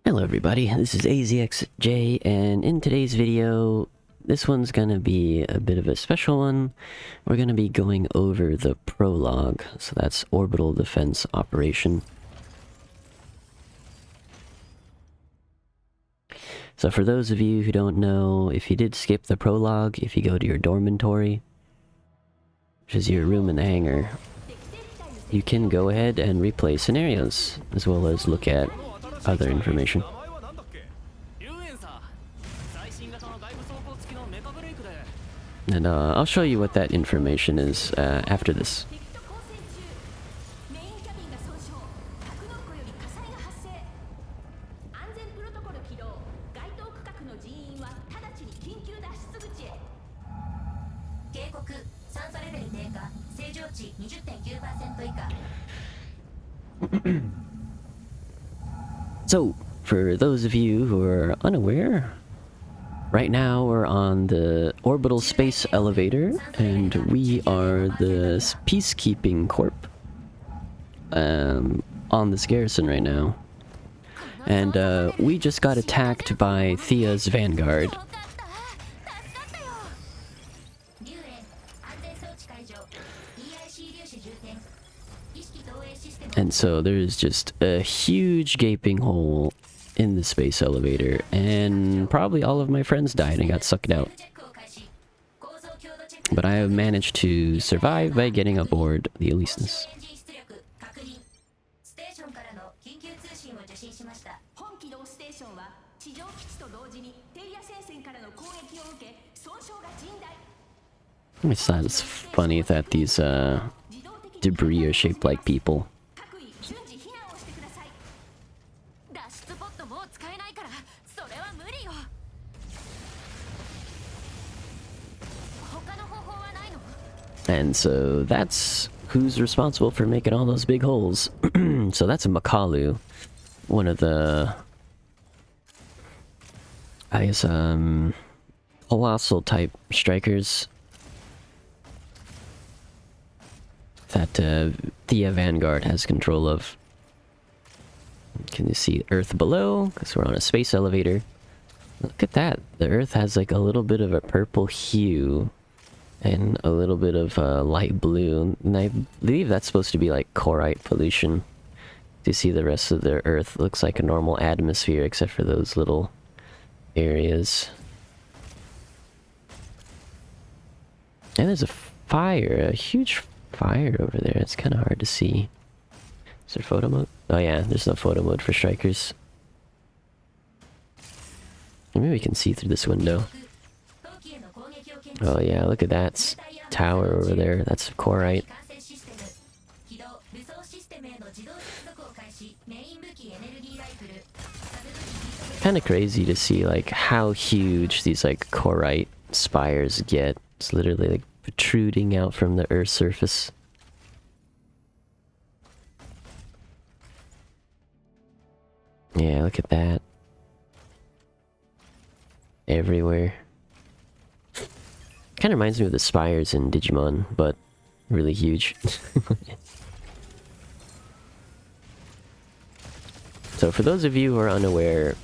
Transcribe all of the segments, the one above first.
Hello everybody, this is AZXJ, and in today's video, this one's gonna be a bit of a special one. We're gonna be going over the prologue, so that's Orbital Defense Operation. So for those of you who don't know, if you did skip the prologue, if you go to your dormitory, which is your room in the hangar, you can go ahead and replay scenarios, as well as look at other information. And I'll show you what that information is after this. So, for those of you who are unaware, right now we're on the Orbital Space Elevator, and we are the Peacekeeping Corp on this garrison right now. And we just got attacked by Thea's Vanguard. And so there's just a huge gaping hole in the space elevator, and probably all of my friends died and got sucked out. But I have managed to survive by getting aboard the Elysians. I just thought it's funny that these debris are shaped like people. And so that's who's responsible for making all those big holes. So that's a Makalu, one of the, I guess, colossal type strikers that Thea Vanguard has control of. Can you see Earth below? Because we're on a space elevator. Look at that. The Earth has like a little bit of a purple hue and a little bit of light blue. And I believe that's supposed to be like corite pollution. You see the rest of the Earth looks like a normal atmosphere except for those little areas. And there's a fire, a huge fire over there. It's kind of hard to see. Is there photo mode? Oh yeah, there's no photo mode for strikers. Maybe we can see through this window. Oh yeah, look at that tower over there. That's corite. Kind of crazy to see like how huge these like corite spires get. It's literally like protruding out from the Earth's surface. Yeah, look at that. Everywhere. Kind of reminds me of the spires in Digimon, but really huge. So for those of you who are unaware,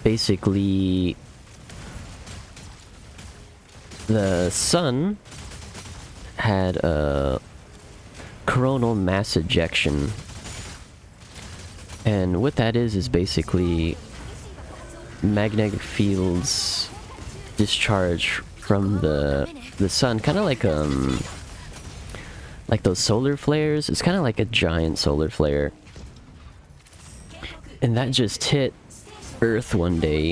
basically the sun had a coronal mass ejection. And what that is basically magnetic fields discharge from the sun, kind of like those solar flares. It's kind of like a giant solar flare, and that just hit Earth one day,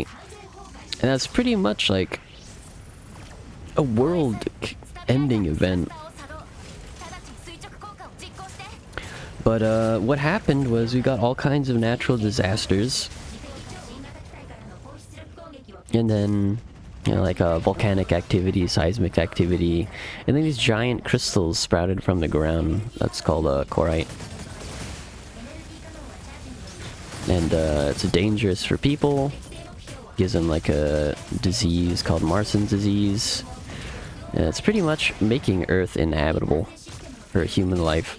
and that's pretty much like a world-ending event. But what happened was we got all kinds of natural disasters, and then, you know, like volcanic activity, seismic activity, and then these giant crystals sprouted from the ground. That's called corite. And it's dangerous for people. Gives them like a disease called Marston's disease. And it's pretty much making Earth inhabitable for human life.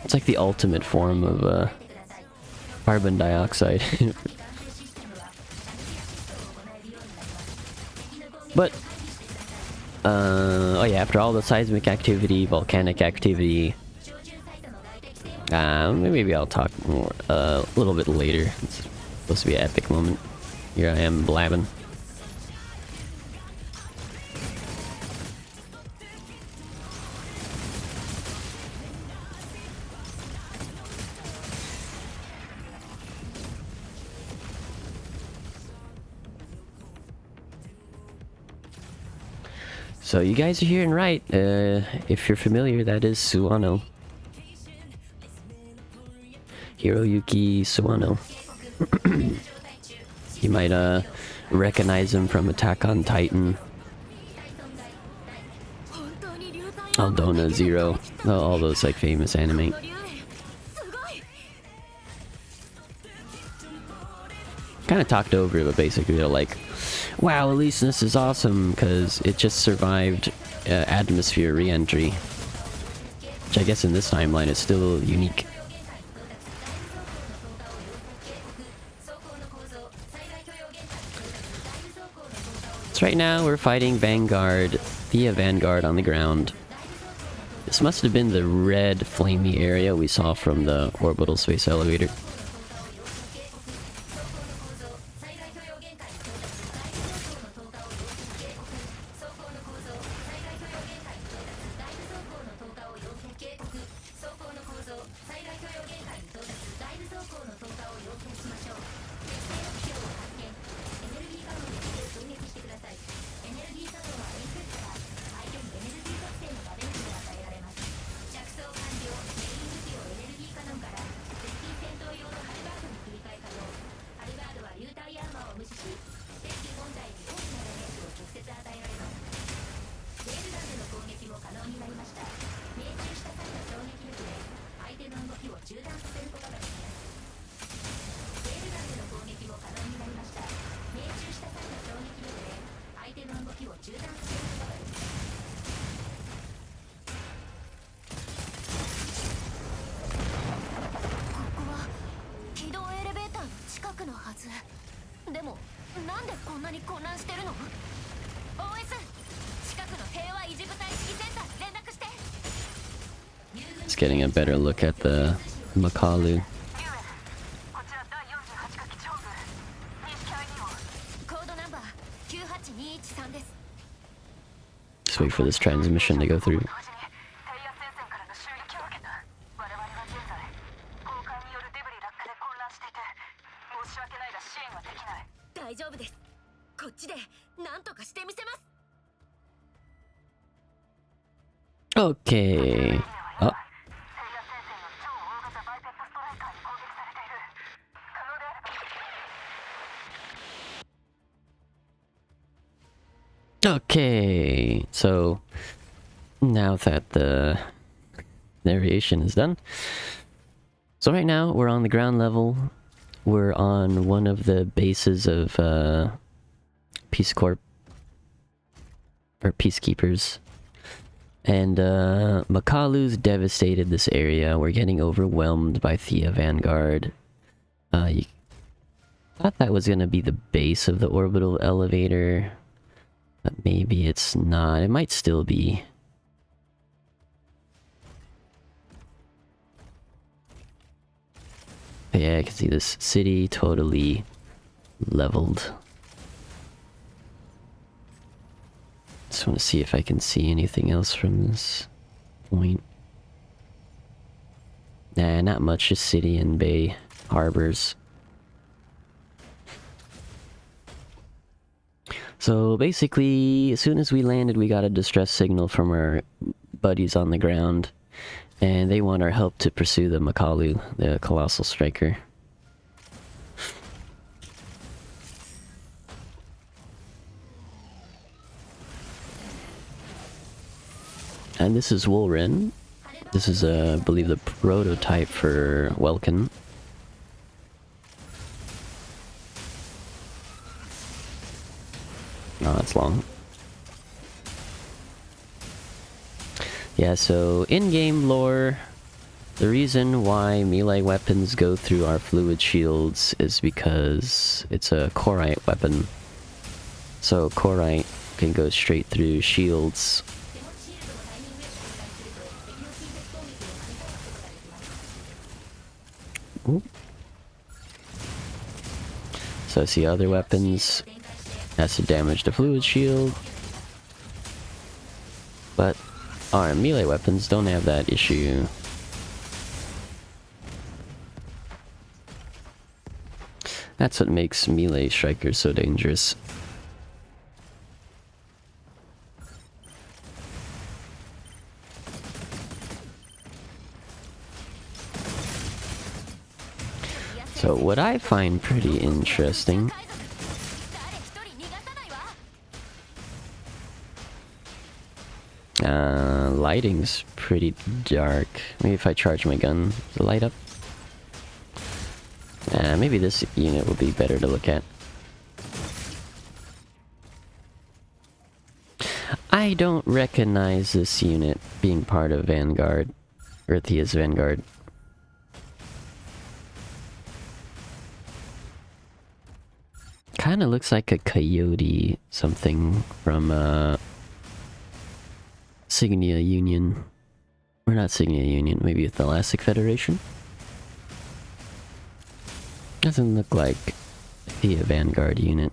It's like the ultimate form of carbon dioxide. But oh yeah, after all the seismic activity, volcanic activity, maybe I'll talk more a little bit later. It's supposed to be an epic moment. Here I am blabbing. So you guys are hearing right. If you're familiar, that is Suwano. Hiroyuki Suwano. You might recognize him from Attack on Titan. Aldona Zero. All those like famous anime. Kind of talked over it, but basically they're like, wow, at least this is awesome because it just survived atmosphere re-entry, which I guess in this timeline is still unique. So right now we're fighting Vanguard, Thea Vanguard on the ground. This must have been the red flamey area we saw from the orbital space elevator. Just getting a better look at the Makalu. Just wait for this transmission to go through. Okay. Oh. Okay, so now that the narration is done, so right now we're on the ground level. We're on one of the bases of Peace Corps or Peacekeepers, and Makalu's devastated this area. We're getting overwhelmed by Thea Vanguard. You thought that was gonna be the base of the orbital elevator. But maybe it's not. It might still be. Yeah, I can see this city totally leveled. Just want to see if I can see anything else from this point. Nah, not much. Just city and bay harbors. So basically, as soon as we landed, we got a distress signal from our buddies on the ground, and they want our help to pursue the Makalu, the colossal striker. And this is Wolren. This is, I believe, the prototype for Welkin. Oh, that's long. Yeah, so in-game lore, The reason why melee weapons go through our fluid shields is because it's a Korite weapon. So Korite can go straight through shields. Ooh. So I see other weapons has to damage the fluid shield. But our melee weapons don't have that issue. That's what makes melee strikers so dangerous. So what I find pretty interesting lighting's pretty dark. Maybe if I charge my gun, the light up. Maybe this unit will be better to look at. I don't recognize this unit being part of Vanguard. Earthia's Vanguard. Kinda looks like a coyote something from Signia Union. Or not Signia Union, maybe with the Elastic Federation? Doesn't look like the Vanguard unit.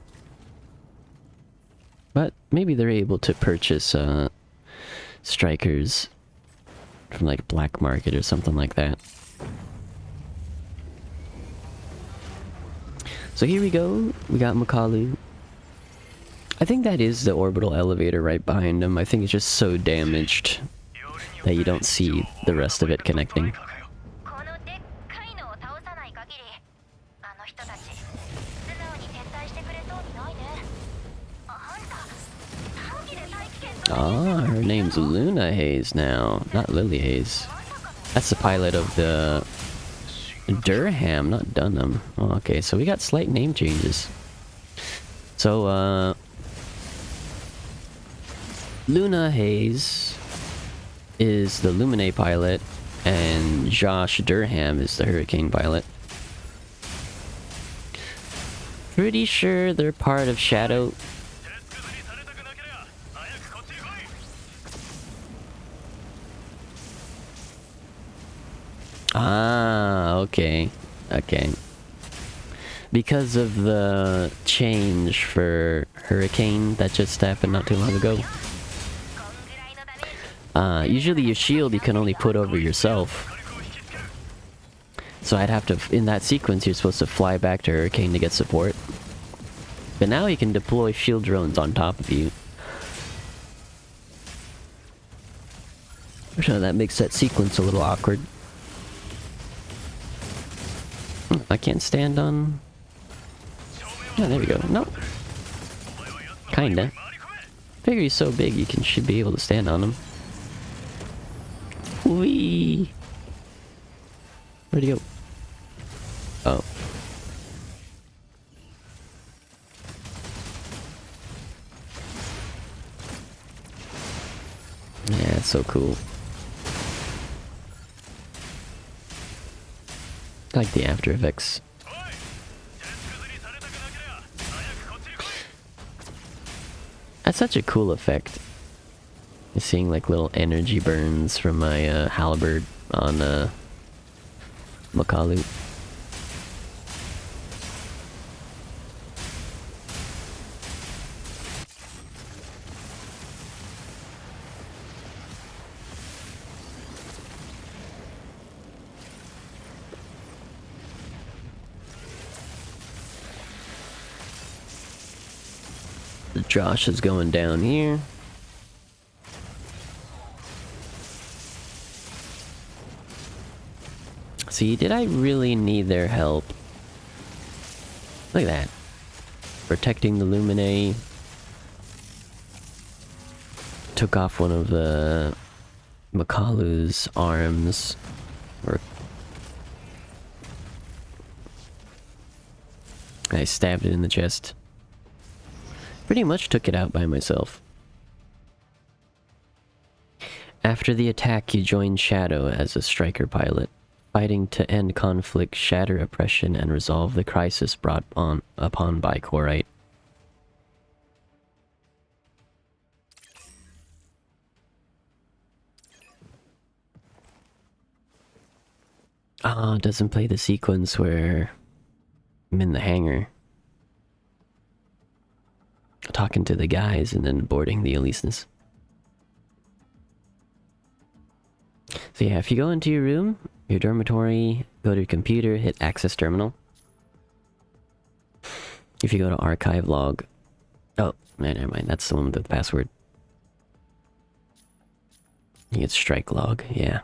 But maybe they're able to purchase strikers from like black market or something like that. So here we go, we got Makalu. I think that is the orbital elevator right behind him. I think it's just so damaged that you don't see the rest of it connecting. Ah, her name's Luna Hayes now, not Lily Hayes. That's the pilot of the Durham, not Dunham. Oh, okay, so we got slight name changes. So, Luna Hayes is the Lumine pilot, and Josh Durham is the Hurricane pilot. Pretty sure they're part of Shadow. Ah, okay. Okay. Because of the change for Hurricane that just happened not too long ago. Usually your shield you can only put over yourself. So I'd have to, in that sequence you're supposed to fly back to Hurricane to get support. But now you can deploy shield drones on top of you. So that makes that sequence a little awkward. I can't stand on... Yeah, there we go. No. Kinda. Figure he's so big you should be able to stand on him. Whee! Where'd he go? Oh. Yeah, it's so cool. I like the After Effects. That's such a cool effect. You're seeing like little energy burns from my halberd on Makalu. Josh is going down here. See, did I really need their help? Look at that. Protecting the Lumine. Took off one of the Makalu's arms. Or I stabbed it in the chest. Pretty much took it out by myself. After the attack, you join Shadow as a striker pilot, fighting to end conflict, shatter oppression, and resolve the crisis brought upon by Korite. Ah, it doesn't play the sequence where I'm in the hangar talking to the guys and then boarding the Elysius. So yeah, if you go into your room, your dormitory, go to your computer, hit access terminal. If you go to archive log... Oh, never mind, that's the one with the password. You get strike log, yeah.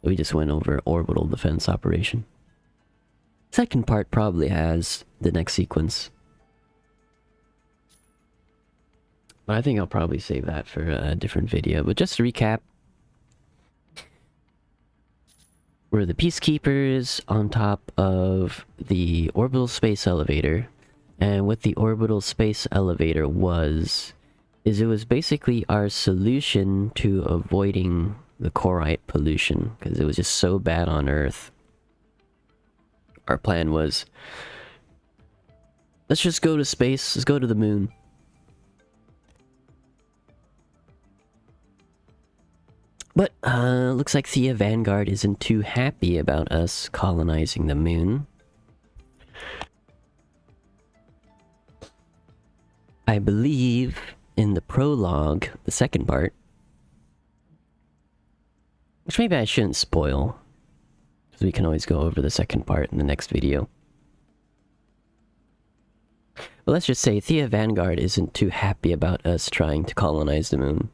We just went over orbital defense operation. Second part probably has the next sequence. But I think I'll probably save that for a different video. But just to recap, we're the Peacekeepers on top of the orbital space elevator. And what the orbital space elevator was, is it was basically our solution to avoiding the Korite pollution, because it was just so bad on Earth. Our plan was, let's just go to space, let's go to the moon. But, looks like Thea Vanguard isn't too happy about us colonizing the moon. I believe in the prologue, the second part, which maybe I shouldn't spoil, because we can always go over the second part in the next video. But let's just say Thea Vanguard isn't too happy about us trying to colonize the moon.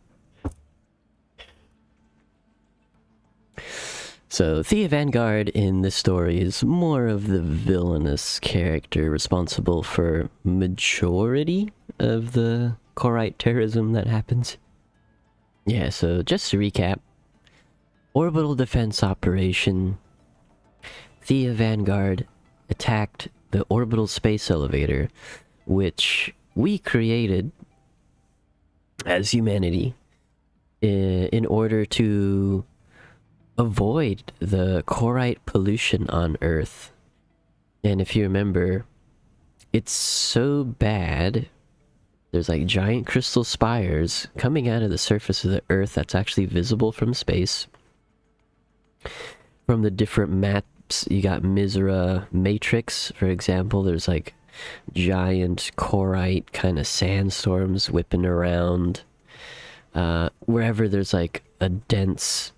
So, Thea Vanguard in this story is more of the villainous character responsible for majority of the Korite terrorism that happens. Yeah, so just to recap, orbital defense operation, Thea Vanguard attacked the orbital space elevator, which we created as humanity in order to avoid the Korite pollution on Earth. And if you remember, it's so bad, there's like giant crystal spires coming out of the surface of the Earth that's actually visible from space. From the different maps, you got Misra Matrix, for example, there's like giant Korite kind of sandstorms whipping around. Wherever there's like a dense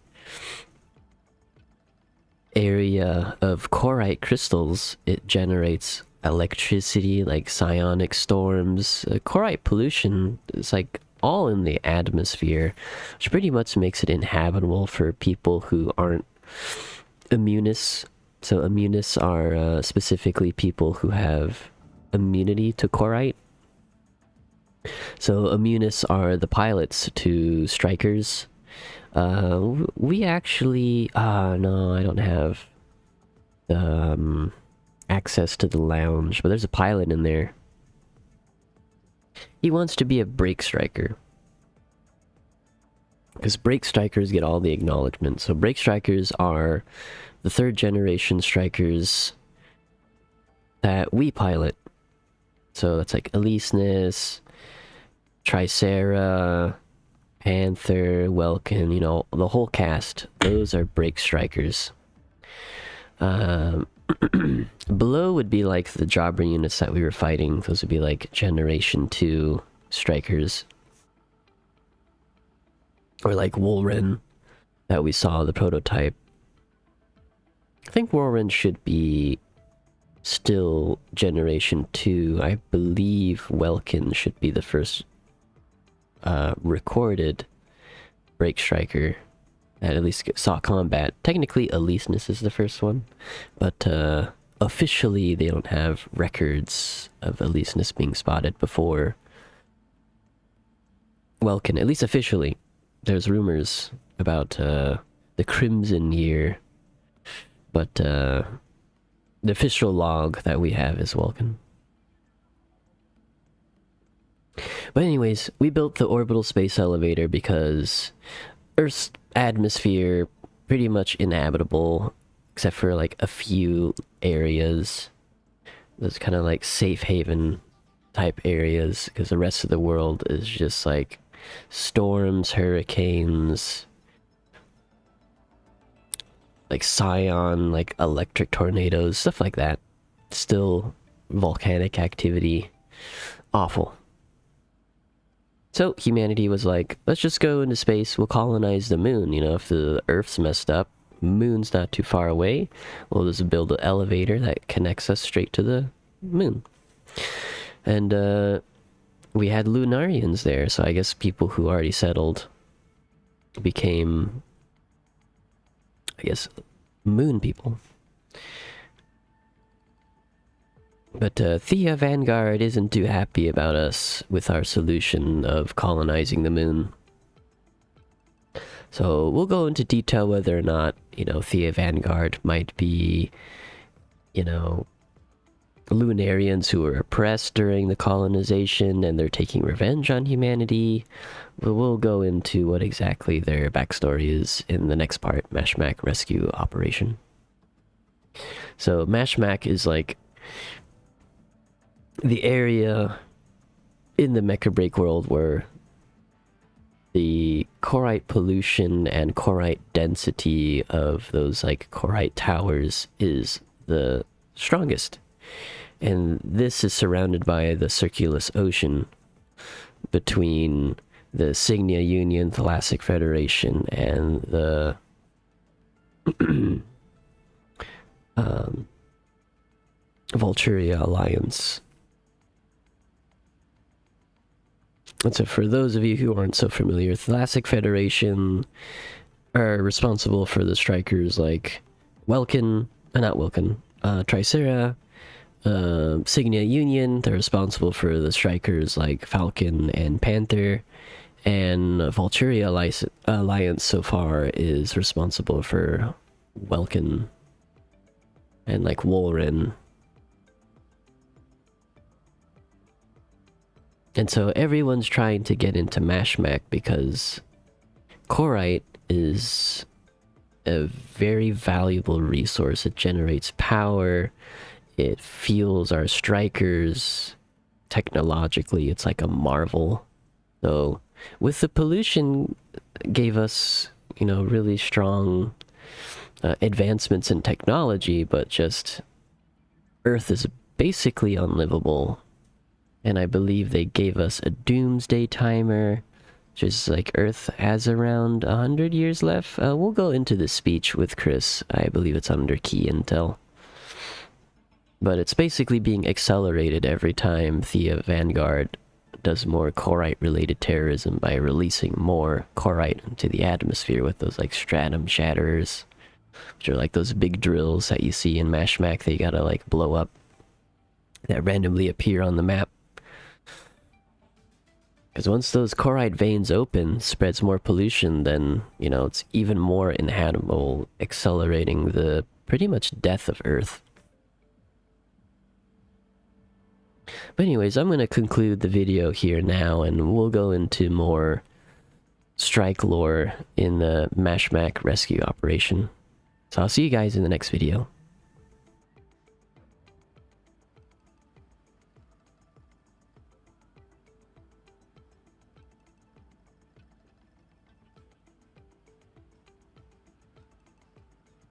area of Korite crystals, it generates electricity, like psionic storms. Korite pollution is like all in the atmosphere, which pretty much makes it inhabitable for people who aren't immunists. So immunists are specifically people who have immunity to Korite. So immunists are the pilots to strikers. We actually... no, I don't have access to the lounge, but there's a pilot in there. He wants to be a break striker, because break strikers get all the acknowledgement. So break strikers are the third generation strikers that we pilot. So that's like Elysius, Tricera, Panther, Welkin, you know, the whole cast. Those are break strikers. Below would be like the jobber units that we were fighting. Those would be like Generation 2 strikers. Or like Wolren that we saw, the prototype. I think Wolren should be still Generation 2. I believe Welkin should be the first recorded break striker that at least saw combat. Technically, Elysius is the first one, but officially they don't have records of Elysius being spotted before Welkin. At least officially, there's rumors about the Crimson Year, but the official log that we have is Welkin. But anyways, we built the orbital space elevator because Earth's atmosphere pretty much inhabitable, except for like a few areas. Those kind of like safe haven type areas, because the rest of the world is just like storms, hurricanes, like Scion, like electric tornadoes, stuff like that. Still volcanic activity. Awful. So humanity was like, let's just go into space, we'll colonize the moon. You know, if the Earth's messed up, moon's not too far away, we'll just build an elevator that connects us straight to the moon. And we had Lunarians there, so I guess people who already settled became, I guess, moon people. But Thea Vanguard isn't too happy about us with our solution of colonizing the moon. So we'll go into detail whether or not, you know, Thea Vanguard might be, you know, Lunarians who were oppressed during the colonization and they're taking revenge on humanity. But we'll go into what exactly their backstory is in the next part, Mashmak Rescue Operation. So Mashmak is like the area in the Mecha BREAK world where the corite pollution and corite density of those like corite towers is the strongest. And this is surrounded by the circulus ocean between the Signia Union, Thalassic Federation, and the Volturia Alliance. And so for those of you who aren't so familiar, Thalassic Federation are responsible for the strikers like Tricera. Signia Union, they're responsible for the strikers like Falcon and Panther. And Volturia Alliance so far is responsible for Welkin and like Wolren. And so everyone's trying to get into Mashmak because corite is a very valuable resource. It generates power, it fuels our strikers. Technologically, it's like a marvel. So with the pollution gave us, you know, really strong advancements in technology, but just Earth is basically unlivable. And I believe they gave us a doomsday timer, just like Earth has around 100 years left. We'll go into the speech with Chris. I believe it's under key intel. But it's basically being accelerated every time Thea Vanguard does more corite-related terrorism by releasing more corite into the atmosphere with those like stratum shatterers, which are like those big drills that you see in Mashmak that you gotta like blow up, that randomly appear on the map. Because once those corite veins open, spreads more pollution, then, you know, it's even more inhabitable, accelerating the pretty much death of Earth. But anyways, I'm going to conclude the video here now, and we'll go into more strike lore in the Mashmak rescue operation. So I'll see you guys in the next video.